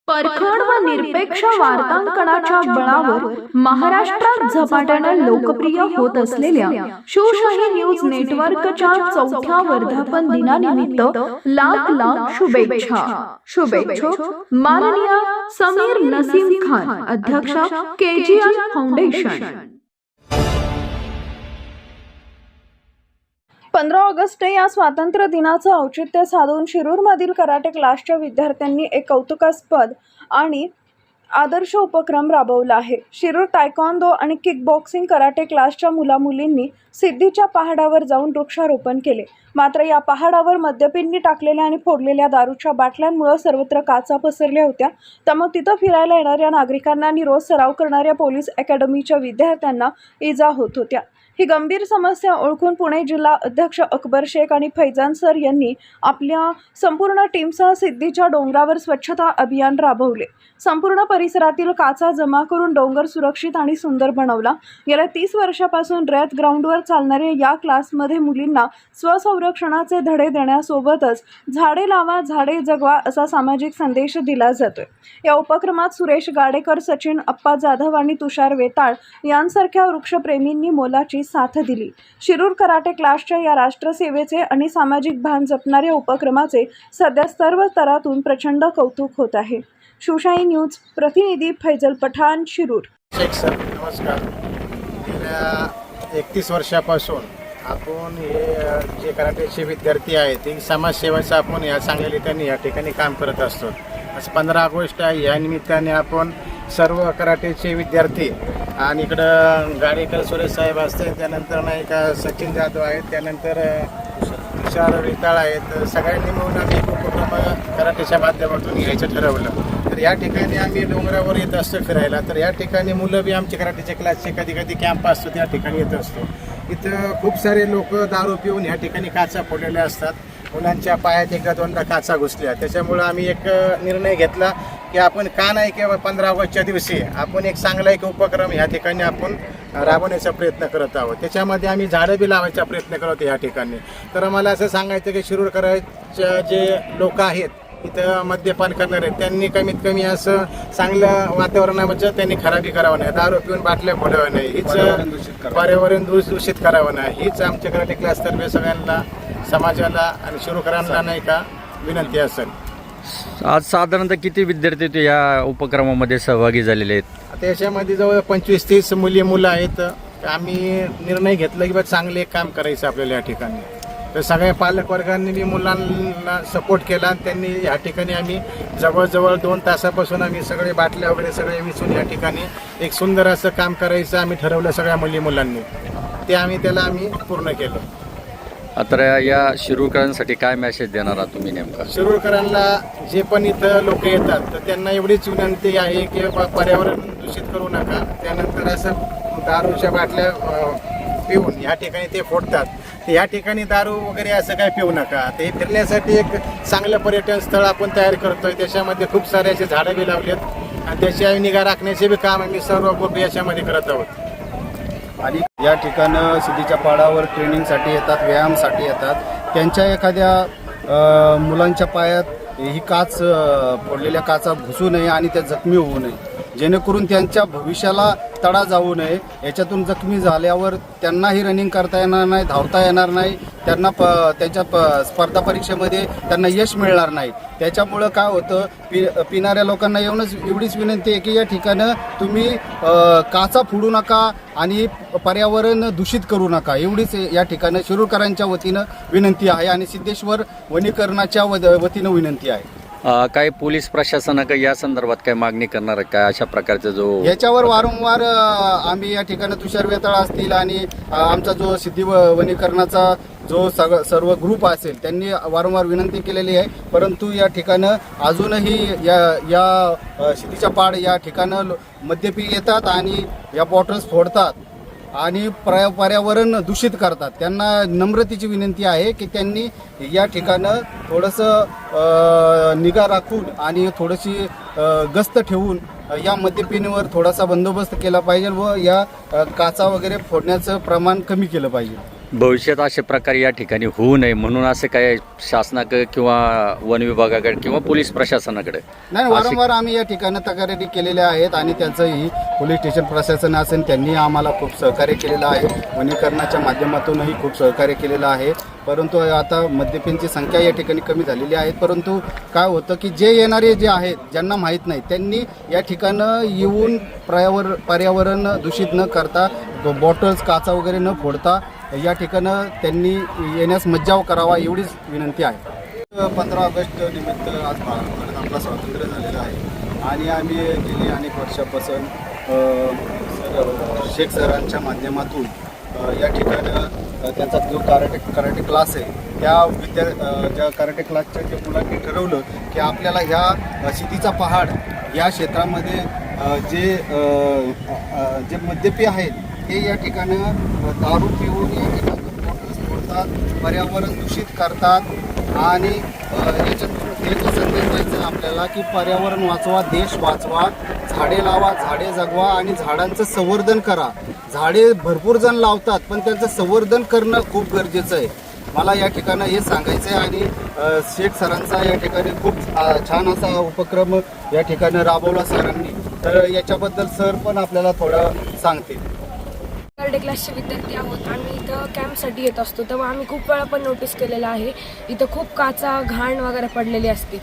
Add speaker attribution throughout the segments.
Speaker 1: परखड व निरपेक्ष वार्तांकनाच्या बळावर महाराष्ट्रात झपाट्याने लोकप्रिय होत असलेल्या शिवशाही न्यूज नेटवर्कच्या 4थ्या वर्धापन दिनानिमित्त लाख लाख शुभेच्छा। शुभेच्छुक माननीय समीर नसीम खान, अध्यक्ष KGN फाउंडेशन।
Speaker 2: 15 ऑगस्ट या स्वातंत्र्य दिनाचं औचित्य साधून शिरूरमधील कराटे क्लासच्या विद्यार्थ्यांनी एक कौतुकास्पद आणि आदर्श उपक्रम राबवला आहे। शिरूर तायक्वांदो आणि किक बॉक्सिंग कराटे क्लासच्या मुलामुलींनी सिद्धीच्या पहाडावर जाऊन वृक्षारोपण केले। मात्र या पहाडावर मद्यपींनी टाकलेल्या आणि फोडलेल्या दारूच्या बाटल्यांमुळे सर्वत्र काचा पसरल्या होत्या। त्यामुळे तिथं फिरायला येणाऱ्या नागरिकांना आणि रोज सराव करणाऱ्या पोलीस अकॅडमीच्या विद्यार्थ्यांना इजा होत होत्या। ही गंभीर समस्या ओळखून पुणे जिल्हा अध्यक्ष अकबर शेख आणि फैजान सर यांनी आपल्या संपूर्ण टीमसह सिद्धीच्या डोंगरावर स्वच्छता अभियान राबवले। संपूर्ण परिसरातील काचा जमा करून डोंगर सुरक्षित आणि सुंदर बनवला। गेल्या 30 वर्षापासून रयत ग्राउंडवर चालणाऱ्या या क्लासमध्ये मुलींना स्वसंरक्षणाचे धडे देण्यासोबतच झाडे लावा झाडे जगवा असा सामाजिक संदेश दिला जातोय। या उपक्रमात सुरेश गाडेकर, सचिन अप्पा जाधव आणि तुषार वेताळ यांसारख्या वृक्षप्रेमींनी मोलाची साथ दिली। शिरूर कराटे क्लासच्या या राष्ट्रसेवेचे आणि सामाजिक भान जपणाऱ्या उपक्रमाचे सध्या सर्व स्तरातून प्रचंड कौतुक होत आहे। शिवशाही न्यूज प्रतिनिधी फैजल पठाण, शिरूर।
Speaker 3: शेख सर नमस्कार। गेल्या 31 वर्षापासून आपण हे जे कराटेचे विद्यार्थी आहेत ते समाजसेवेचं आपण या सांगलीतनी या ठिकाणी काम करत असतो। आज 15 ऑगस्ट आहे, या निमित्ताने आपण सर्व कराटेचे विद्यार्थी आणि इकडं गाडेकर सुरेश साहेब असते, त्यानंतर नाही का सचिन जाधव आहेत, त्यानंतर तुषार वेताळ आहेत, सगळ्यांनी मिळून आम्ही एक उपक्रम कराटेच्या माध्यमातून घ्यायचं ठरवलं। तर या ठिकाणी आम्ही डोंगरावर येत असतो फिरायला, तर या ठिकाणी मुलं बी आमचे कराटेच्या क्लासचे कधी कधी कॅम्प असतो त्या ठिकाणी येत असतो। इथं खूप सारे लोक दारू पिऊन या ठिकाणी काचा फोडलेल्या असतात, मुलांच्या पायात एकदा दोनदा काचा घुसल्या। त्याच्यामुळं आम्ही एक निर्णय घेतला की आपण का नाही केवळ 15 ऑगस्टच्या दिवशी आपण एक चांगला एक उपक्रम ह्या ठिकाणी आपण राबवण्याचा प्रयत्न करत आहोत। त्याच्यामध्ये आम्ही झाडं बी लावायचा प्रयत्न करत या ठिकाणी। तर मला असं सांगायचं की शिरूर करायच्या जे लोक आहेत इथं मद्यपान करणारे त्यांनी कमीत कमी असं चांगलं वातावरणाचं त्यांनी खराबी करावं नाही, दारू पिऊन बाटल्या फोडावं नाही, हीच पर्यावरण दूषित करावं नाही, हीच आमच्या कराटे क्लासतर्फे सगळ्यांना समाजाला आणि शिरूरकरांना नाही का विनंती असेल।
Speaker 4: आज साधारणतः किती विद्यार्थी या उपक्रमामध्ये सहभागी झालेले आहेत?
Speaker 3: त्याच्यामध्ये जवळ 25-30 मुलं आहेत। आम्ही निर्णय घेतला की बा चांगले एक काम करायचं आपल्याला या ठिकाणी। तर सगळ्या पालकवर्गांनी मी मुलांना सपोर्ट केला आणि त्यांनी या ठिकाणी आम्ही जवळजवळ 2 तासापासून आम्ही सगळे बाटल्या वगैरे सगळे विचून या ठिकाणी एक सुंदर असं काम करायचं आम्ही ठरवलं सगळ्या मुलांनी, ते आम्ही पूर्ण केलं।
Speaker 4: तर या शिरूरकरांसाठी काय मेसेज देणार आहात तुम्ही नेमका?
Speaker 3: शिरूरकरांना जे पण इथं लोक येतात तर त्यांना एवढीच विनंती आहे की पर्यावरण दूषित करू नका। त्यानंतर असं दारूच्या बाटल्या पिऊन या ठिकाणी ते फोडतात, तर या ठिकाणी दारू वगैरे असं काय पिऊ नका। ते फिरण्यासाठी एक चांगलं पर्यटन स्थळ आपण तयार करतोय, त्याच्यामध्ये खूप सारे असे झाडं बी लावलेत आणि त्याची निगा राखण्याचे बी काम आम्ही सर्व ग्रुप याच्यामध्ये करत आहोत।
Speaker 5: आणि या ठिकाणं सिद्धीच्या पहाडावर ट्रेनिंगसाठी येतात, व्यायामासाठी येतात। त्यांच्या एखाद्या मुलांच्या पायात ही काच फोडलेल्या काचा घुसू नये आणि त्या जखमी होऊ नये, जेणेकरून त्यांच्या भविष्याला तडा जाऊ नये। याच्यातून जखमी झाल्यावर त्यांनाही रनिंग करता येणार नाही, धावता येणार नाही, त्यांना त्यांच्या स्पर्धा परीक्षेमध्ये त्यांना यश मिळणार नाही। त्याच्यामुळं काय होतं, पिणाऱ्या लोकांना एवढीच विनंती आहे की या ठिकाणं तुम्ही काचा फोडू नका आणि पर्यावरण दूषित करू नका, एवढीच या ठिकाणं शिरूरकरांच्या वतीनं विनंती आहे आणि सिद्धेश्वर वनीकरणाच्या वतीनं विनंती आहे।
Speaker 4: काही पोलीस प्रशासनाकडे या संदर्भात काय मागणी करणार आहे का अशा प्रकारचं जो
Speaker 5: याच्यावर वारंवार आम्ही या ठिकाणी तुषार वेताळ असतील आणि आमचा जो सिद्धी वनीकरणाचा जो सर्व ग्रुप असेल त्यांनी वारंवार विनंती केलेली आहे, परंतु या ठिकाणं अजूनही या सिद्धीच्या पहाड या ठिकाणं मद्यपी येतात आणि या बॉटल्स फोडतात आणि पर्यावरण दूषित करतात। त्यांना नम्रतेची विनंती आहे की त्यांनी या ठिकाणं थोडंसं निगा राखून आणि थोडीशी गस्त ठेवून या मद्यपिनीवर थोडासा बंदोबस्त केला पाहिजे व या काचा वगैरे फोडण्याचं प्रमाण कमी केलं पाहिजे।
Speaker 4: भविष्यात असे प्रकार या ठिकाणी होऊ नये म्हणून असे काय शासनाकडे किंवा वन विभागाकडे किंवा पोलीस प्रशासनाकडे
Speaker 5: नाही, वारंवार आम्ही या ठिकाणी तक्रारी केलेल्या आहेत आणि त्यांचंही पोलीस स्टेशन प्रशासन असेल त्यांनी आम्हाला खूप सहकार्य केलेलं आहे. वनीकरणाच्या माध्यमातूनही खूप सहकार्य केलेलं आहे. परंतु आता मद्यपानाची संख्या या ठिकाणी कमी झालेली आहे. परंतु काय होतं की जे येणारे जे आहेत ज्यांना माहीत नाही त्यांनी या ठिकाणं येऊन पर्यावरण दूषित न करता बॉटल्स काचा वगैरे न फोडता या ठिकाणं त्यांनी येण्यास मज्जाव करावा एवढीच विनंती आहे. 15 ऑगस्ट निमित्त आज भारत आपला स्वातंत्र्य झालेलं आहे आणि आम्ही गेली अनेक वर्षापासून शेख सरांच्या माध्यमातून या ठिकाणं त्यांचा जो कराटे क्लास आहे त्या ज्या कराटे क्लासच्या त्या मुलांनी ठरवलं की आपल्याला ह्या सिद्धीचा पहाड या क्षेत्रामध्ये जे मद्यपी आहेत ते या ठिकाणं दारू पिऊन या ठिकाणी बॉटल्स फोडतात, पर्यावरण दूषित करतात आणि याच्यातून एक संदेश द्यायचा आपल्याला की पर्यावरण वाचवा, देश वाचवा, झाडे लावा, झाडे जगवा आणि झाडांचं संवर्धन करा. झाडे भरपूर जण लावतात पण त्यांचं संवर्धन करणं खूप गरजेचं आहे. मला या ठिकाणी हे सांगायचं आहे आणि शेख सरांचा या ठिकाणी खूप छान असा उपक्रम या ठिकाणी राबवला सरांनी. तर याच्याबद्दल सर पण आपल्याला थोडं सांगतील.
Speaker 6: कराटे क्लासचे विद्यार्थी आहोत. आम्ही इथं कॅम्पसाठी येत असतो तेव्हा आम्ही खूप वेळा पण नोटीस केलेलं आहे इथं खूप काचा घाण वगैरे पडलेली असते.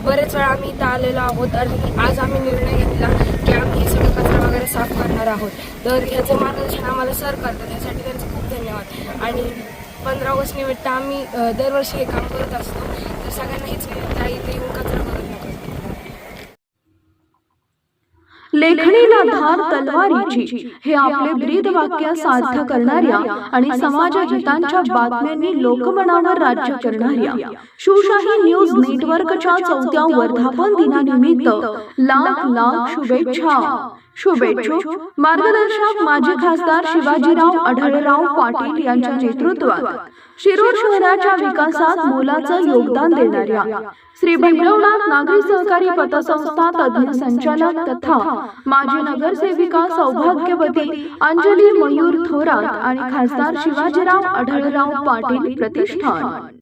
Speaker 6: बरेच वेळा आम्ही इथं आलेलो आहोत आणि आज आम्ही निर्णय घेतला की आम्ही हे सगळं कचरा वगैरे साफ करणार आहोत. तर ह्याचं मार्गदर्शन आम्हाला सर करतात, यासाठी त्यांचे खूप धन्यवाद. आणि 15 ऑगस्ट निमित्त आम्ही दरवर्षी हे काम करत असतो. तर सगळ्यांना हीच विनंती आहे इथे येऊन कचरा करत नका.
Speaker 1: लेखणीला धार तलवारीची हे आपले ब्रीद वाक्य सार्थ करणाऱ्या आणि समाज हितांच्या बातम्यांनी लोकमनावर राज्य करणाऱ्या शिवशाही न्यूज नेटवर्कच्या 4थ्या वर्धापन दिनानिमित्त लाख लाख शुभेच्छा. शुभेच्छुक मार्गदर्शक माजी खासदार शिवाजीराव आढळराव पाटील यांच्या नेतृत्वात शिरूर शहराच्या विकासात मोलाचं योगदान देणाऱ्या श्री भैरवनाथ नागरी सहकारी पतसंस्था तज्ञ संचालक तथा माजी नगरसेविका सौभाग्यवती अंजली मयूर थोरात आणि खासदार शिवाजीराव आढळराव पाटील प्रतिष्ठान.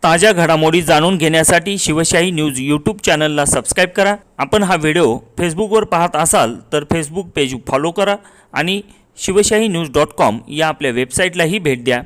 Speaker 7: ताज्या घडामोडी जाणून घेण्यासाठी शिवशाही न्यूज यूट्यूब चॅनलला सबस्क्राईब करा. आपण हा व्हिडिओ फेसबुकवर पाहत असाल तर फेसबुक पेज फॉलो करा आणि शिवशाही न्यूज.com या आपल्या वेबसाईटलाही भेट द्या.